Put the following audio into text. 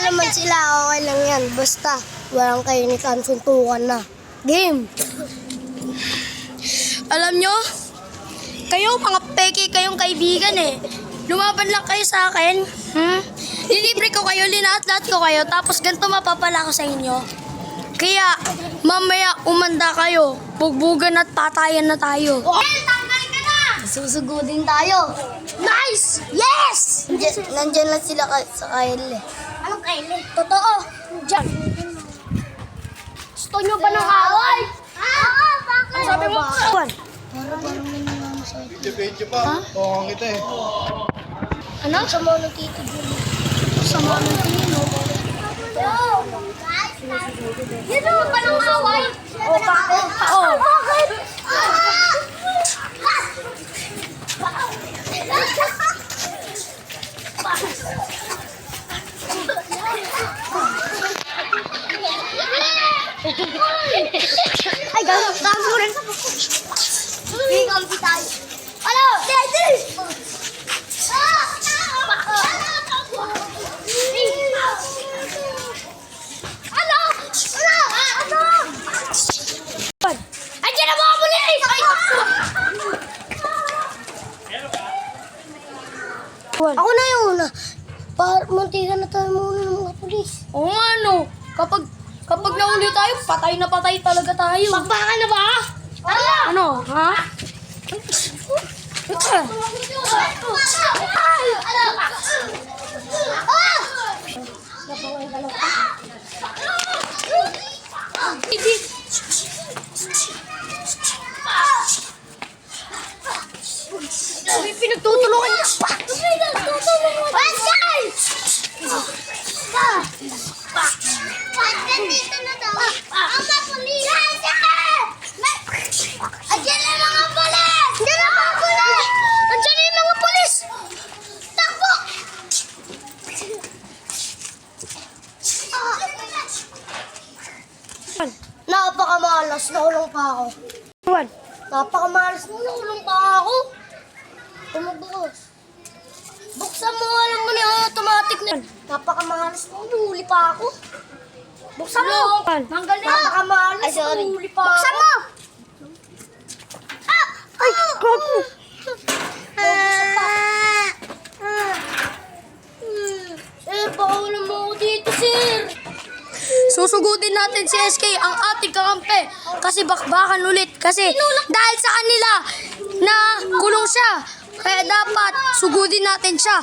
naman sila, okay lang yan. Basta, walang kainitan, suntukan na. Game! Alam nyo, kayo mga peke kayong kaibigan eh. Lumaban lang kayo sa akin. Lilibre ko kayo, linaat-laat ko kayo, tapos ganito mapapala ko sa inyo. Kaya, mamaya umanda kayo. Bugbugan at patayan na tayo. Tanggal ka na! Susugudin tayo. Nice! Yes! Nandyan lang sila sa Kyle eh. Anong Kyle eh? Totoo. Diyan. Gusto nyo ba ng away? Oo, bakit? Sabi mo, Para parang may nangyayari sa ito. Video pa. Oo, kita eh. Ano? Sama ng tito Julie. Sama ng tingin, no? Yan naman ba ng away? O, bakit? Oo. Bakit? Ay, gagawin rin. Hindi kampi tayo. Ano? Daddy! Ano? Ano? Andiyan na mga pulis! Ako na yun. Muntikan na tayo muna ng mga pulis. Oo nga no. Kapag nahuli tayo, patay na patay talaga tayo. Bakbakan na ba? Ano? Ha? May pinagtutulungan niya pa. Dito na daw. Ang mga pulis! Andiyan na mga pulis! Andiyan na mga pulis! Andiyan na yung mga pulis! Takbo! Napakamalas, nakulong pa ako. Napakamalas, nakulong pa ako. Tumagos. Buksan mo, alam mo na yung automatic na. Napakamalas, nahuli pa ako. Buksan mo! Manggal na. Napakamalas, nahuli pa ako. Buksan mo! Ay, gago. Sir, pakulam mo ako dito, sir. Susugudin natin si SK ang ating kakampi kasi bakbakan ulit kasi dahil sa kanila na kulong siya kaya dapat sugudin natin siya.